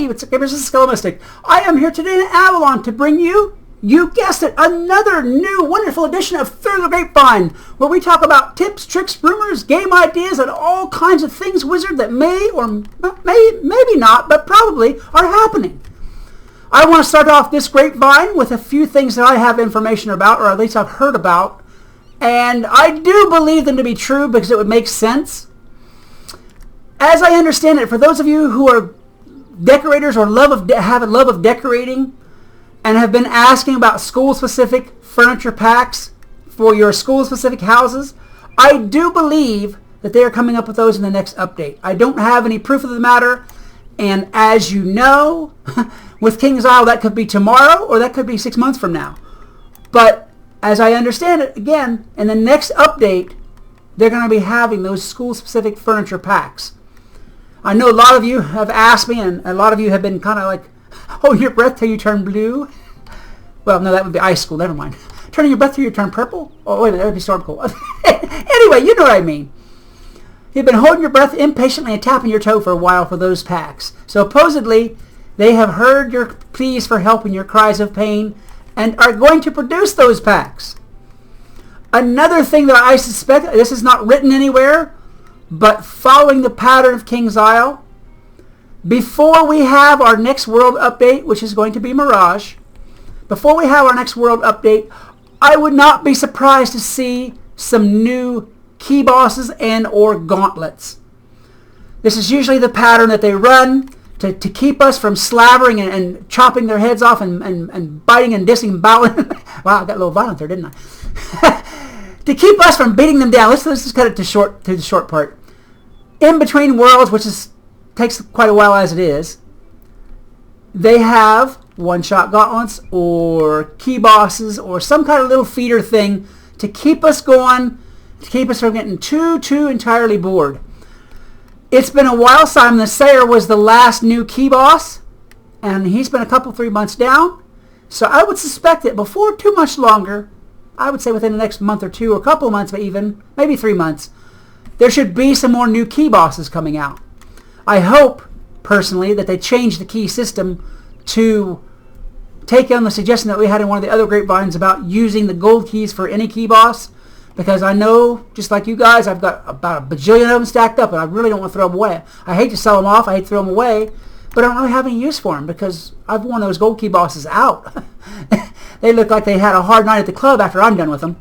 everybody, it's Gamers and Skull Mystic. I am here today in Avalon to bring you guessed it, another new wonderful edition of Through the Grapevine, where we talk about tips, tricks, rumors, game ideas, and all kinds of things, Wizard, that may or maybe not, but probably are happening. I want to start off this grapevine with a few things that I have information about, or at least I've heard about, and I do believe them to be true because it would make sense. As I understand it, for those of you who are decorators or have a love of decorating and have been asking about school-specific furniture packs for your school-specific houses, I do believe that they are coming up with those in the next update. I don't have any proof of the matter, and as you know, with King's Isle, that could be tomorrow or that could be 6 months from now. But as I understand it, again, in the next update, they're going to be having those school-specific furniture packs. I know a lot of you have asked me, and a lot of you have been kind of like, hold your breath till you turn blue. Well, no, that would be ice school. Never mind. Turning your breath till you turn purple? Oh, wait a minute. That would be storm cool. Anyway, you know what I mean. You've been holding your breath impatiently and tapping your toe for a while for those packs. So supposedly, they have heard your pleas for help and your cries of pain and are going to produce those packs. Another thing that I suspect, this is not written anywhere, but following the pattern of King's Isle, before we have our next world update, which is going to be Mirage, before we have our next world update, I would not be surprised to see some new key bosses and or gauntlets. This is usually the pattern that they run to keep us from slavering and chopping their heads off and biting and dissing and bowing. Wow, I got a little violent there, didn't I? To keep us from beating them down. Let's just cut it to the short part. In between worlds, which takes quite a while as it is, they have one-shot gauntlets or key bosses or some kind of little feeder thing to keep us going, to keep us from getting too entirely bored. It's been a while. Simon the Sayer was the last new key boss, and he's been a 3 months down. So I would suspect that before too much longer, I would say within the next month or two, or a couple of months, but even maybe 3 months, there should be some more new key bosses coming out. I hope, personally, that they change the key system to take on the suggestion that we had in one of the other grapevines about using the gold keys for any key boss, because I know, just like you guys, I've got about a bajillion of them stacked up, and I really don't want to throw them away. I hate to sell them off, I hate to throw them away, but I don't really have any use for them, because I've worn those gold key bosses out. They look like they had a hard night at the club after I'm done with them.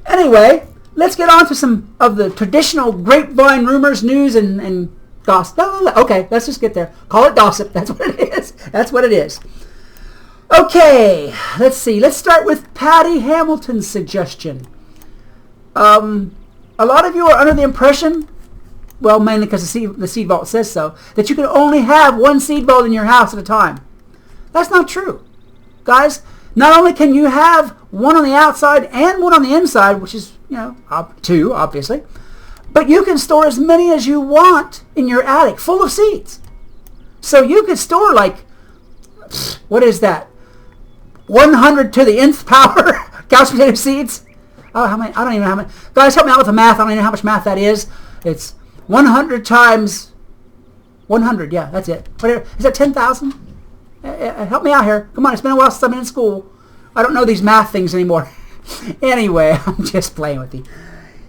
Anyway, let's get on to some of the traditional grapevine rumors, news, and gossip. Okay, let's just get there. Call it gossip. That's what it is. That's what it is. Okay, let's see. Let's start with Patty Hamilton's suggestion. A lot of you are under the impression, well, mainly because the seed vault says so, that you can only have one seed vault in your house at a time. That's not true. Guys, not only can you have one on the outside and one on the inside, which is, two, obviously, but you can store as many as you want in your attic, full of seeds. So you could store what is that? 100 to the nth power couch potato seeds? Oh, how many? I don't even know how many. Guys, help me out with the math. I don't even know how much math that is. It's 100 times 100. Yeah, that's it. Whatever. Is that 10,000? Help me out here. Come on, it's been a while since I've been in school. I don't know these math things anymore. Anyway, I'm just playing with you.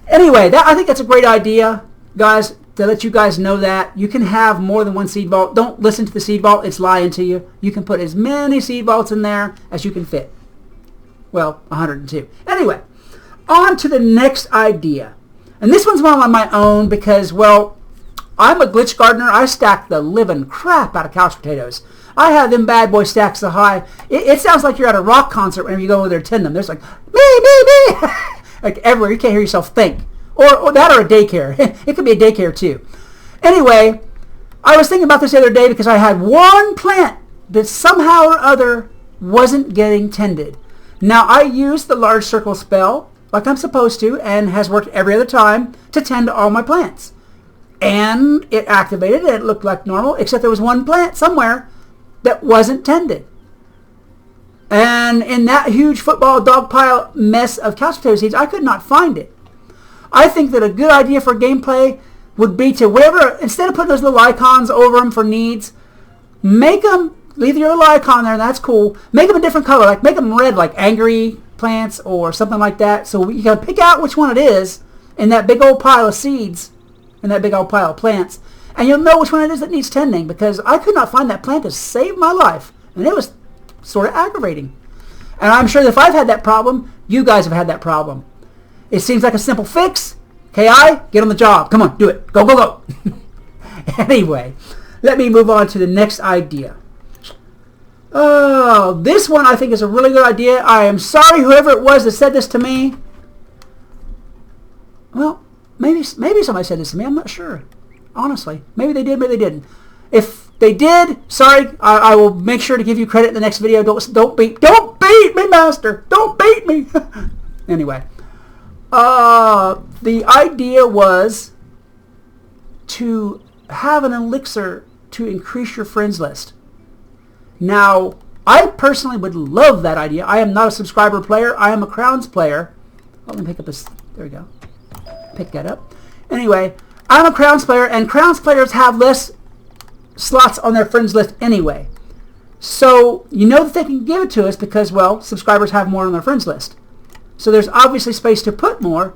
Anyway, I think that's a great idea, guys, to let you guys know that. You can have more than one seed vault. Don't listen to the seed vault. It's lying to you. You can put as many seed vaults in there as you can fit. Well, 102. Anyway, on to the next idea. And this one's one on my own because, well, I'm a glitch gardener. I stack the living crap out of couch potatoes. I have them bad boy stacks so high. It sounds like you're at a rock concert whenever you go over there to tend them. There's like, me. Like everywhere. You can't hear yourself think. Or that or a daycare. It could be a daycare too. Anyway, I was thinking about this the other day because I had one plant that somehow or other wasn't getting tended. Now, I used the large circle spell like I'm supposed to and has worked every other time to tend to all my plants. And it activated and it looked like normal, except there was one plant somewhere that wasn't tended. And in that huge football dog pile mess of couch potato seeds, I could not find it. I think that a good idea for gameplay would be to, instead of putting those little icons over them for needs, Make them, leave your little icon there, and that's cool. Make them a different color, like make them red, like angry plants or something like that. So you can pick out which one it is in that big old pile of seeds, in that big old pile of plants, and you'll know which one it is that needs tending, because I could not find that plant to save my life, and it was sort of aggravating. And I'm sure that if I've had that problem, you guys have had that problem. It seems like a simple fix. KI, get on the job. Come on, do it. Go, go, go. Anyway, let me move on to the next idea. Oh, this one I think is a really good idea. I am sorry whoever it was that said this to me. Well, maybe somebody said this to me. I'm not sure. Honestly. Maybe they did, maybe they didn't. If they did, sorry, I will make sure to give you credit in the next video. Don't beat me, master. Don't beat me. Anyway. The idea was to have an elixir to increase your friends list. Now, I personally would love that idea. I am not a subscriber player. I am a Crowns player. Oh, let me pick up this. There we go. Pick that up. Anyway, I'm a Crowns player, and Crowns players have less slots on their friends list anyway. So, you know that they can give it to us because, well, subscribers have more on their friends list. So there's obviously space to put more.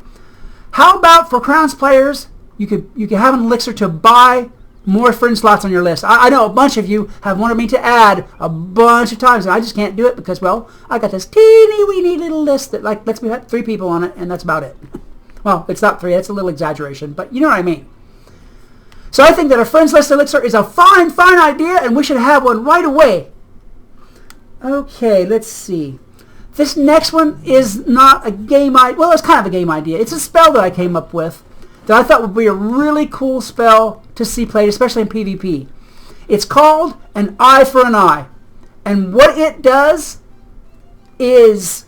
How about for Crowns players, you could have an elixir to buy more friend slots on your list. I know a bunch of you have wanted me to add a bunch of times, and I just can't do it because, well, I got this teeny-weeny little list that like lets me have 3 people on it, and that's about it. Well, it's not 3. That's a little exaggeration, but you know what I mean. So I think that a friends list elixir is a fine idea, and we should have one right away. Okay, let's see. This next one is not a game idea. Well, it's kind of a game idea. It's a spell that I came up with that I thought would be a really cool spell to see played, especially in PvP. It's called an Eye for an Eye. And what it does is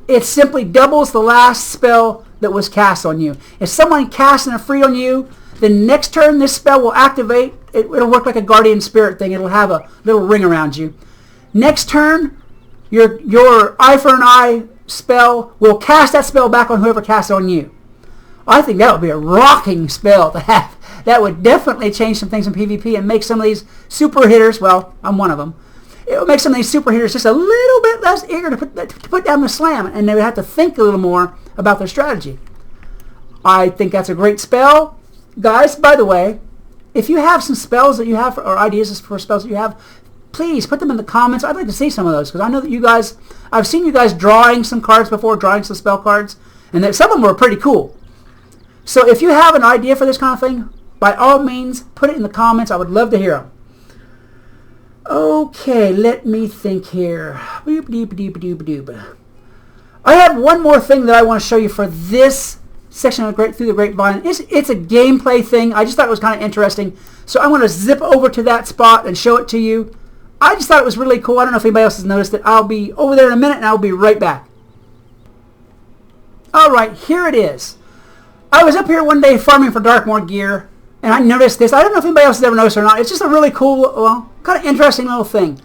it simply doubles the last spell that was cast on you. If someone casts an Ifrit on you, the next turn this spell will activate. It'll work like a guardian spirit thing. It'll have a little ring around you. Next turn, your Eye for an Eye spell will cast that spell back on whoever casts it on you. I think that would be a rocking spell to have. That would definitely change some things in PvP and make some of these super hitters, well, I'm one of them, it would make some of these super hitters just a little bit less eager to put down the slam, and they would have to think a little more about their strategy. I think that's a great spell. Guys, by the way, if you have some spells that you have, or ideas for spells that you have, please put them in the comments. I'd like to see some of those, because I know that you guys, I've seen you guys drawing some cards before, drawing some spell cards, and that some of them were pretty cool. So if you have an idea for this kind of thing, by all means, put it in the comments. I would love to hear them. Okay, let me think here. I have one more thing that I want to show you for this section of Through the Grapevine. It's a gameplay thing. I just thought it was kind of interesting. So I'm going to zip over to that spot and show it to you. I just thought it was really cool. I don't know if anybody else has noticed it. I'll be over there in a minute, and I'll be right back. Alright, here it is. I was up here one day farming for Darkmoor gear, and I noticed this. I don't know if anybody else has ever noticed it or not. It's just a really cool, well, kind of interesting little thing.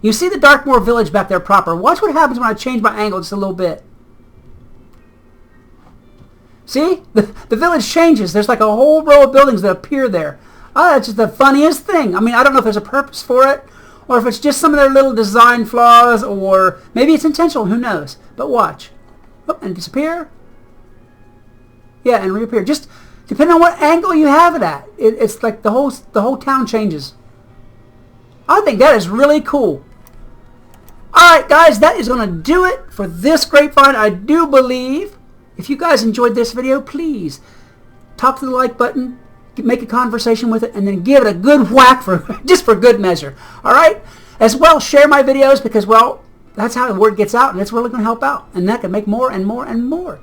You see the Darkmoor village back there proper. Watch what happens when I change my angle just a little bit. See? The village changes. There's like a whole row of buildings that appear there. Oh, that's just the funniest thing. I mean, I don't know if there's a purpose for it, or if it's just some of their little design flaws, or maybe it's intentional. Who knows? But watch. Oh, and disappear. Yeah, and reappear. Just depending on what angle you have it at. It's like the whole town changes. I think that is really cool. Alright guys, that is going to do it for this Grapevine. I do believe, if you guys enjoyed this video, please talk to the like button, make a conversation with it, and then give it a good whack just for good measure. Alright? As well, share my videos because, well, that's how the word gets out, and it's really going to help out. And that can make more and more and more.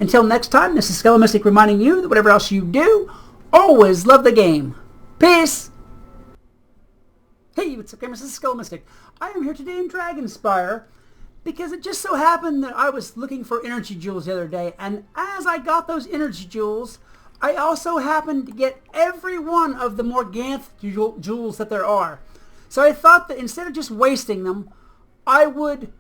Until next time, this is Skelomystic reminding you that whatever else you do, always love the game. Peace! Hey, what's up, gamers? This is Skelomystic. I am here today in Dragonspire because it just so happened that I was looking for energy jewels the other day, and as I got those energy jewels, I also happened to get every one of the Morganth jewels that there are. So I thought that instead of just wasting them, I would